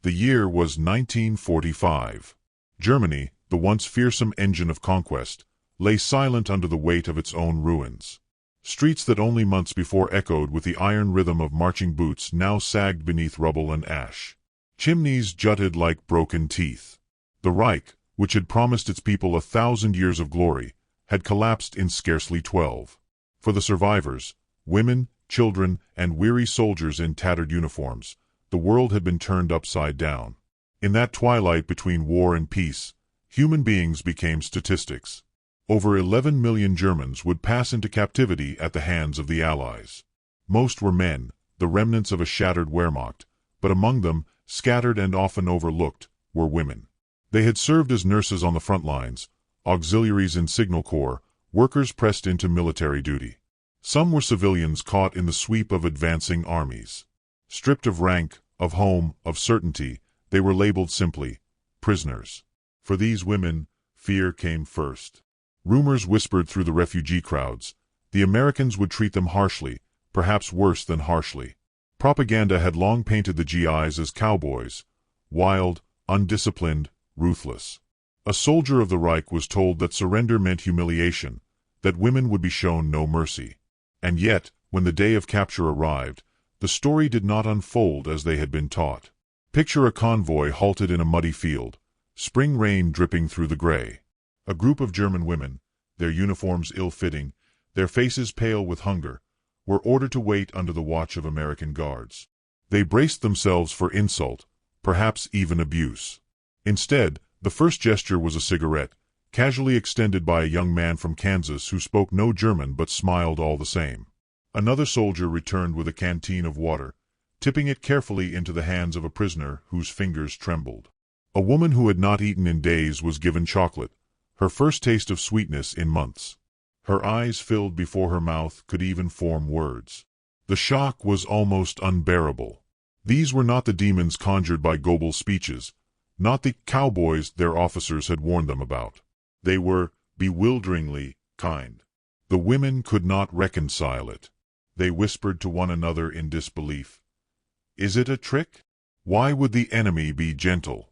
The year was 1945. Germany, the once fearsome engine of conquest, lay silent under the weight of its own ruins. Streets that only months before echoed with the iron rhythm of marching boots now sagged beneath rubble and ash. Chimneys jutted like broken teeth. The Reich, which had promised its people 1,000 years of glory, had collapsed in scarcely 12. For the survivors, women, children, and weary soldiers in tattered uniforms, the world had been turned upside down. In that twilight between war and peace, human beings became statistics. Over 11 million Germans would pass into captivity at the hands of the Allies. Most were men, the remnants of a shattered Wehrmacht, but among them, scattered and often overlooked, were women. They had served as nurses on the front lines, auxiliaries in signal corps, workers pressed into military duty. Some were civilians caught in the sweep of advancing armies. Stripped of rank, of home, of certainty, they were labeled simply prisoners. For these women, fear came first. Rumors whispered through the refugee crowds. The Americans would treat them harshly, perhaps worse than harshly. Propaganda had long painted the GIs as cowboys, wild, undisciplined, ruthless. A soldier of the Reich was told that surrender meant humiliation, that women would be shown no mercy. And yet, when the day of capture arrived, the story did not unfold as they had been taught. Picture a convoy halted in a muddy field, spring rain dripping through the gray. A group of German women, their uniforms ill-fitting, their faces pale with hunger, were ordered to wait under the watch of American guards. They braced themselves for insult, perhaps even abuse. Instead, the first gesture was a cigarette, casually extended by a young man from Kansas who spoke no German but smiled all the same. Another soldier returned with a canteen of water, tipping it carefully into the hands of a prisoner whose fingers trembled. A woman who had not eaten in days was given chocolate, her first taste of sweetness in months. Her eyes filled before her mouth could even form words. The shock was almost unbearable. These were not the demons conjured by Goebbels' speeches, not the cowboys their officers had warned them about. They were bewilderingly kind. The women could not reconcile it. They whispered to one another in disbelief. Is it a trick? Why would the enemy be gentle?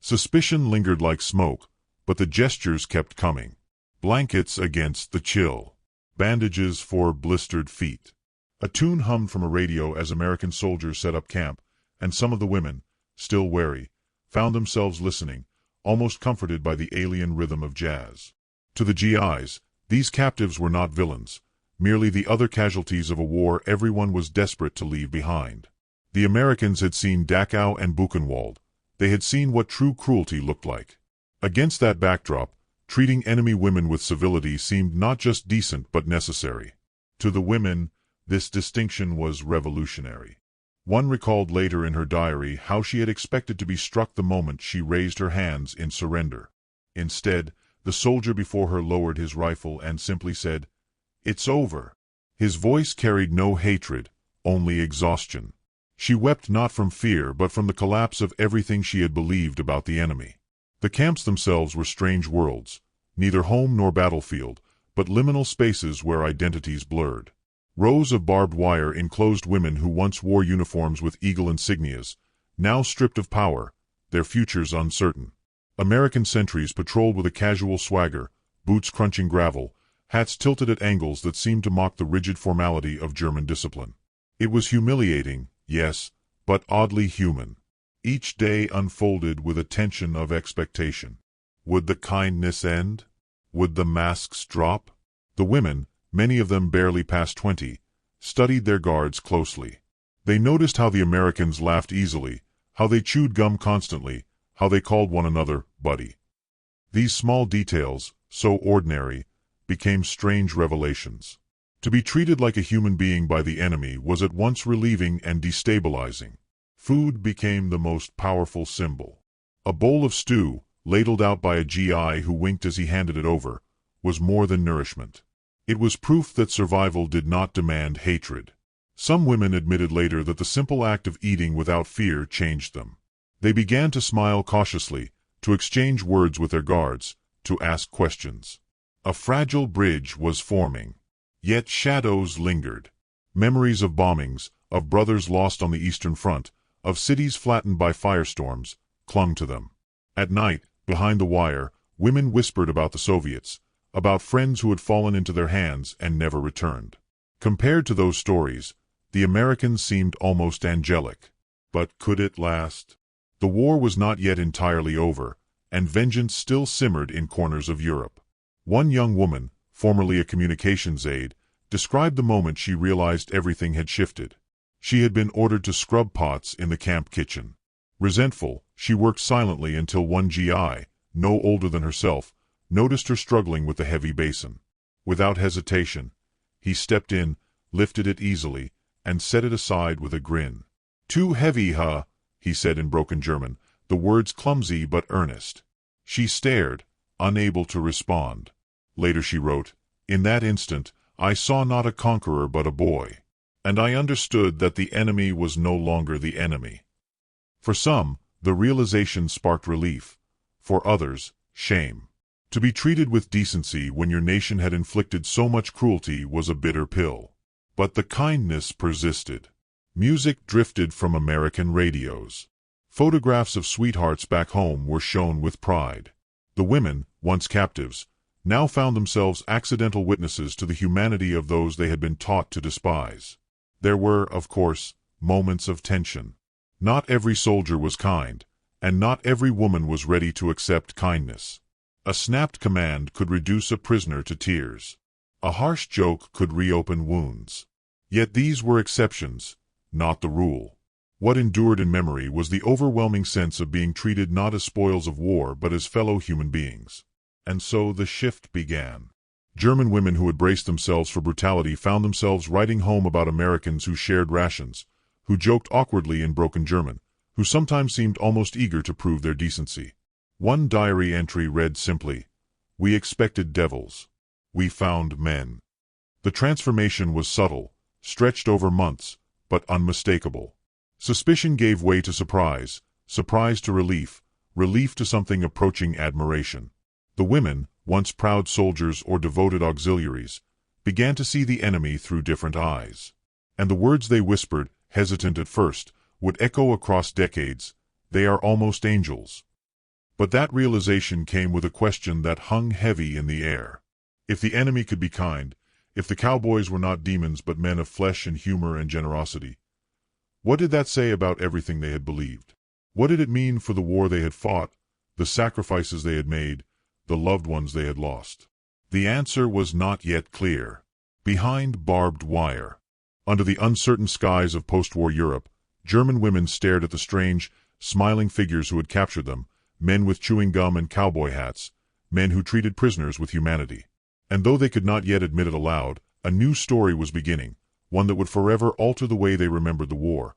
Suspicion lingered like smoke, but the gestures kept coming. Blankets against the chill. Bandages for blistered feet. A tune hummed from a radio as American soldiers set up camp, and some of the women, still wary, found themselves listening, almost comforted by the alien rhythm of jazz. To the GIs, these captives were not villains, merely the other casualties of a war everyone was desperate to leave behind. The Americans had seen Dachau and Buchenwald. They had seen what true cruelty looked like. Against that backdrop, treating enemy women with civility seemed not just decent but necessary. To the women, this distinction was revolutionary. One recalled later in her diary how she had expected to be struck the moment she raised her hands in surrender. Instead, the soldier before her lowered his rifle and simply said, "It's over." His voice carried no hatred, only exhaustion. She wept not from fear but from the collapse of everything she had believed about the enemy. The camps themselves were strange worlds, neither home nor battlefield, but liminal spaces where identities blurred. Rows of barbed wire enclosed women who once wore uniforms with eagle insignias, now stripped of power, their futures uncertain. American sentries patrolled with a casual swagger, boots crunching gravel, hats tilted at angles that seemed to mock the rigid formality of German discipline. It was humiliating, yes, but oddly human. Each day unfolded with a tension of expectation. Would the kindness end? Would the masks drop? The women, many of them barely past 20, studied their guards closely. They noticed how the Americans laughed easily, how they chewed gum constantly, how they called one another buddy. These small details, so ordinary, became strange revelations. To be treated like a human being by the enemy was at once relieving and destabilizing. Food became the most powerful symbol. A bowl of stew, ladled out by a GI who winked as he handed it over, was more than nourishment. It was proof that survival did not demand hatred. Some women admitted later that the simple act of eating without fear changed them. They began to smile cautiously, to exchange words with their guards, to ask questions. A fragile bridge was forming. Yet shadows lingered. Memories of bombings, of brothers lost on the Eastern Front, of cities flattened by firestorms, clung to them. At night, behind the wire, women whispered about the Soviets, about friends who had fallen into their hands and never returned. Compared to those stories, the Americans seemed almost angelic. But could it last? The war was not yet entirely over, and vengeance still simmered in corners of Europe. One young woman, formerly a communications aide, described the moment she realized everything had shifted. She had been ordered to scrub pots in the camp kitchen. Resentful, she worked silently until one GI, no older than herself, noticed her struggling with the heavy basin. Without hesitation, he stepped in, lifted it easily, and set it aside with a grin. "Too heavy, huh?" he said in broken German, the words clumsy but earnest. She stared, unable to respond. Later she wrote, "In that instant, I saw not a conqueror but a boy. And I understood that the enemy was no longer the enemy." For some, the realization sparked relief. For others, shame. To be treated with decency when your nation had inflicted so much cruelty was a bitter pill. But the kindness persisted. Music drifted from American radios. Photographs of sweethearts back home were shown with pride. The women, once captives, now found themselves accidental witnesses to the humanity of those they had been taught to despise. There were, of course, moments of tension. Not every soldier was kind, and not every woman was ready to accept kindness. A snapped command could reduce a prisoner to tears. A harsh joke could reopen wounds. Yet these were exceptions, not the rule. What endured in memory was the overwhelming sense of being treated not as spoils of war but as fellow human beings. And so the shift began. German women who had braced themselves for brutality found themselves writing home about Americans who shared rations, who joked awkwardly in broken German, who sometimes seemed almost eager to prove their decency. One diary entry read simply, "We expected devils. We found men." The transformation was subtle, stretched over months, but unmistakable. Suspicion gave way to surprise, surprise to relief, relief to something approaching admiration. The women, once proud soldiers or devoted auxiliaries, began to see the enemy through different eyes. And the words they whispered, hesitant at first, would echo across decades, "They are almost angels." But that realization came with a question that hung heavy in the air. If the enemy could be kind, if the cowboys were not demons but men of flesh and humor and generosity, what did that say about everything they had believed? What did it mean for the war they had fought, the sacrifices they had made, the loved ones they had lost? The answer was not yet clear. Behind barbed wire, under the uncertain skies of post-war Europe, German women stared at the strange, smiling figures who had captured them, men with chewing gum and cowboy hats, men who treated prisoners with humanity. And though they could not yet admit it aloud, a new story was beginning, one that would forever alter the way they remembered the war.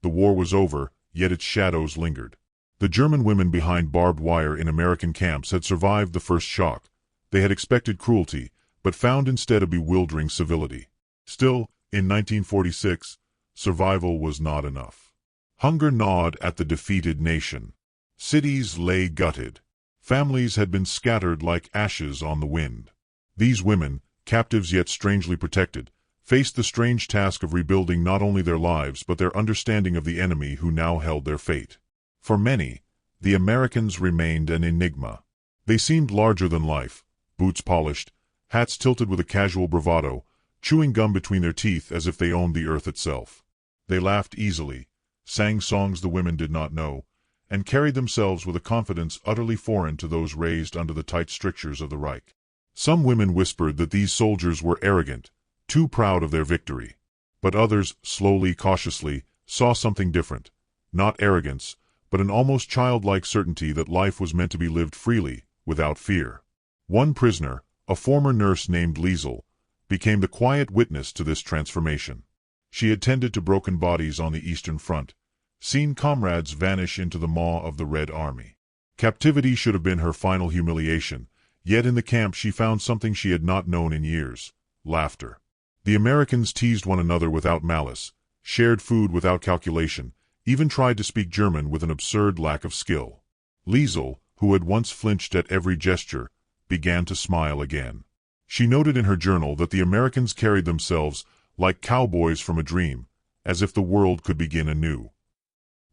The war was over, yet its shadows lingered. The German women behind barbed wire in American camps had survived the first shock. They had expected cruelty, but found instead a bewildering civility. Still, in 1946, survival was not enough. Hunger gnawed at the defeated nation. Cities lay gutted. Families had been scattered like ashes on the wind. These women, captives yet strangely protected, faced the strange task of rebuilding not only their lives but their understanding of the enemy who now held their fate. For many, the Americans remained an enigma. They seemed larger than life, boots polished, hats tilted with a casual bravado, chewing gum between their teeth as if they owned the earth itself. They laughed easily, sang songs the women did not know, and carried themselves with a confidence utterly foreign to those raised under the tight strictures of the Reich. Some women whispered that these soldiers were arrogant, too proud of their victory. But others, slowly, cautiously, saw something different. Not arrogance, but an almost childlike certainty that life was meant to be lived freely, without fear. One prisoner, a former nurse named Liesel, became the quiet witness to this transformation. She had tended to broken bodies on the Eastern Front, seen comrades vanish into the maw of the Red Army. Captivity should have been her final humiliation, yet in the camp she found something she had not known in years: laughter. The Americans teased one another without malice, shared food without calculation, even tried to speak German with an absurd lack of skill. Liesel, who had once flinched at every gesture, began to smile again. She noted in her journal that the Americans carried themselves like cowboys from a dream, as if the world could begin anew.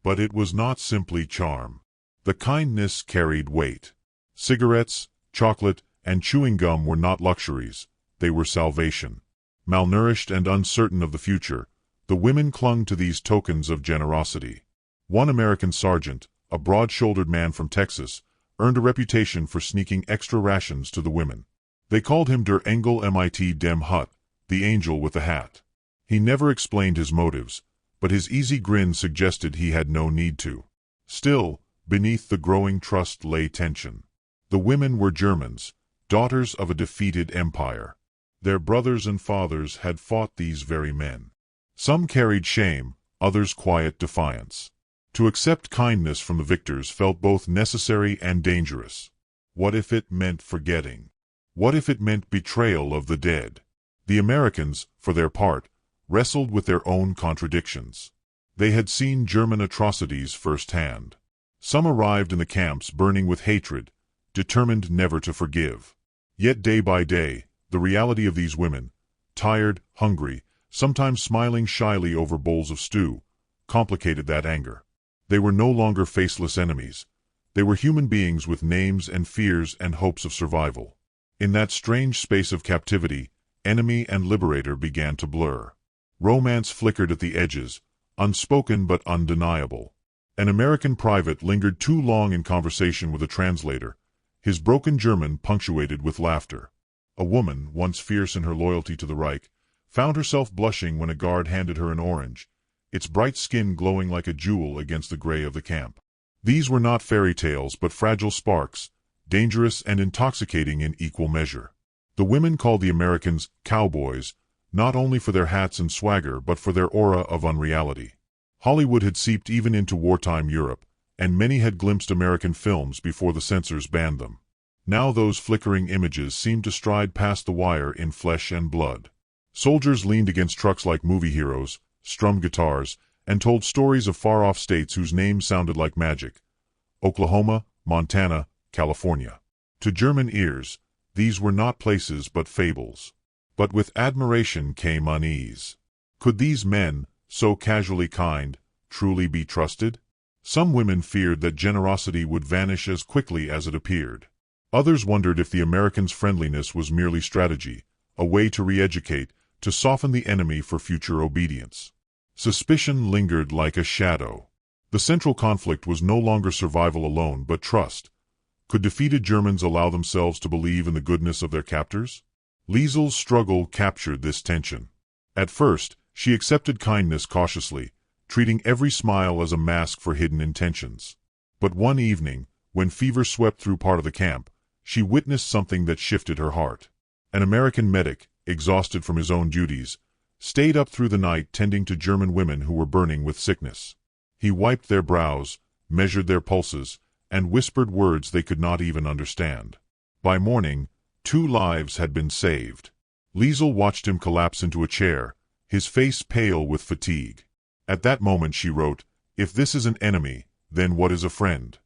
But it was not simply charm. The kindness carried weight. Cigarettes, chocolate, and chewing gum were not luxuries, they were salvation. Malnourished and uncertain of the future, the women clung to these tokens of generosity. One American sergeant, a broad-shouldered man from Texas, earned a reputation for sneaking extra rations to the women. They called him Der Engel mit dem Hut, the angel with the hat. He never explained his motives, but his easy grin suggested he had no need to. Still, beneath the growing trust lay tension. The women were Germans, daughters of a defeated empire. Their brothers and fathers had fought these very men. Some carried shame, others quiet defiance. To accept kindness from the victors felt both necessary and dangerous. What if it meant forgetting? What if it meant betrayal of the dead? The Americans, for their part, wrestled with their own contradictions. They had seen German atrocities firsthand. Some arrived in the camps burning with hatred, determined never to forgive. Yet day by day, the reality of these women, tired, hungry, sometimes smiling shyly over bowls of stew, complicated that anger. They were no longer faceless enemies. They were human beings with names and fears and hopes of survival. In that strange space of captivity, enemy and liberator began to blur. Romance flickered at the edges, unspoken but undeniable. An American private lingered too long in conversation with a translator, his broken German punctuated with laughter. A woman, once fierce in her loyalty to the Reich, found herself blushing when a guard handed her an orange, its bright skin glowing like a jewel against the gray of the camp. These were not fairy tales but fragile sparks, dangerous and intoxicating in equal measure. The women called the Americans Cowboys, not only for their hats and swagger but for their aura of unreality. Hollywood had seeped even into wartime Europe, and many had glimpsed American films before the censors banned them. Now those flickering images seemed to stride past the wire in flesh and blood. Soldiers leaned against trucks like movie heroes, strummed guitars, and told stories of far-off states whose names sounded like magic. Oklahoma, Montana, California. To German ears, these were not places but fables. But with admiration came unease. Could these men, so casually kind, truly be trusted? Some women feared that generosity would vanish as quickly as it appeared. Others wondered if the Americans' friendliness was merely strategy, a way to re-educate, to soften the enemy for future obedience. Suspicion lingered like a shadow. The central conflict was no longer survival alone but trust. Could defeated Germans allow themselves to believe in the goodness of their captors? Liesel's struggle captured this tension. At first, she accepted kindness cautiously, treating every smile as a mask for hidden intentions. But one evening, when fever swept through part of the camp, she witnessed something that shifted her heart. An American medic, exhausted from his own duties, stayed up through the night tending to German women who were burning with sickness. He wiped their brows, measured their pulses, and whispered words they could not even understand. By morning, 2 lives had been saved. Liesel watched him collapse into a chair, his face pale with fatigue. At that moment she wrote, "If this is an enemy, then what is a friend?"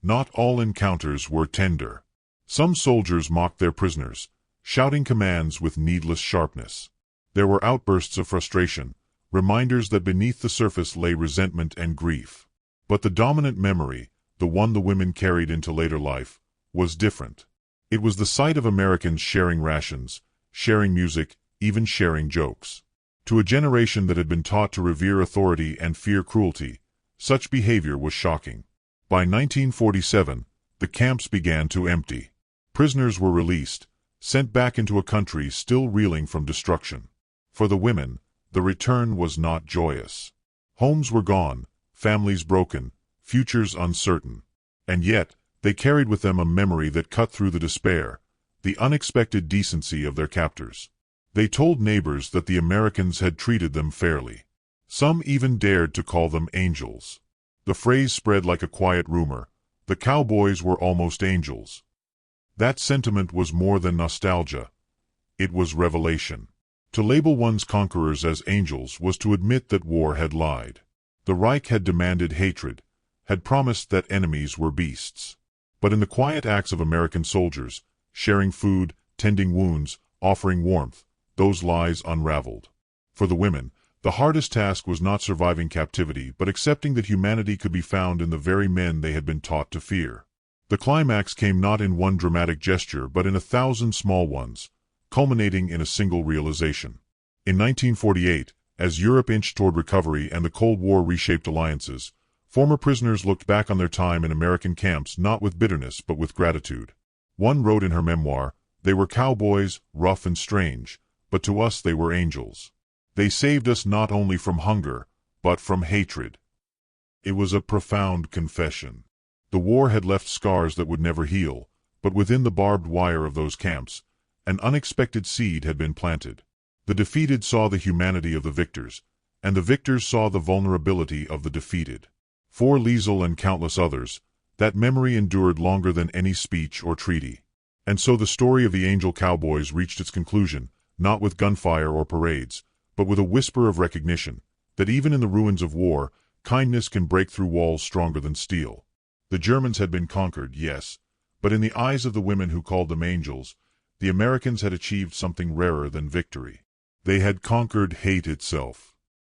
Not all encounters were tender. Some soldiers mocked their prisoners, shouting commands with needless sharpness. There were outbursts of frustration, reminders that beneath the surface lay resentment and grief. But the dominant memory, the one the women carried into later life, was different. It was the sight of Americans sharing rations, sharing music, even sharing jokes. To a generation that had been taught to revere authority and fear cruelty, such behavior was shocking. By 1947, the camps began to empty. Prisoners were released, sent back into a country still reeling from destruction. For the women, the return was not joyous. Homes were gone, families broken, futures uncertain. And yet, they carried with them a memory that cut through the despair, the unexpected decency of their captors. They told neighbors that the Americans had treated them fairly. Some even dared to call them angels. The phrase spread like a quiet rumor. The Cowboys were almost angels. That sentiment was more than nostalgia. It was revelation. To label one's conquerors as angels was to admit that war had lied. The Reich had demanded hatred, had promised that enemies were beasts. But in the quiet acts of American soldiers, sharing food, tending wounds, offering warmth, those lies unraveled. For the women, The hardest task was not surviving captivity, but accepting that humanity could be found in the very men they had been taught to fear. The climax came not in one dramatic gesture, but in 1,000 small ones, culminating in a single realization. In 1948, as Europe inched toward recovery and the Cold War reshaped alliances, former prisoners looked back on their time in American camps not with bitterness but with gratitude. One wrote in her memoir, "They were cowboys, rough and strange, but to us they were angels. They saved us not only from hunger, but from hatred." It was a profound confession. The war had left scars that would never heal, but within the barbed wire of those camps, an unexpected seed had been planted. The defeated saw the humanity of the victors, and the victors saw the vulnerability of the defeated. For Liesel and countless others, that memory endured longer than any speech or treaty. And so the story of the Angel Cowboys reached its conclusion, not with gunfire or parades, but with a whisper of recognition, that even in the ruins of war, kindness can break through walls stronger than steel. The Germans had been conquered, yes, but in the eyes of the women who called them angels, the Americans had achieved something rarer than victory. They had conquered hate itself.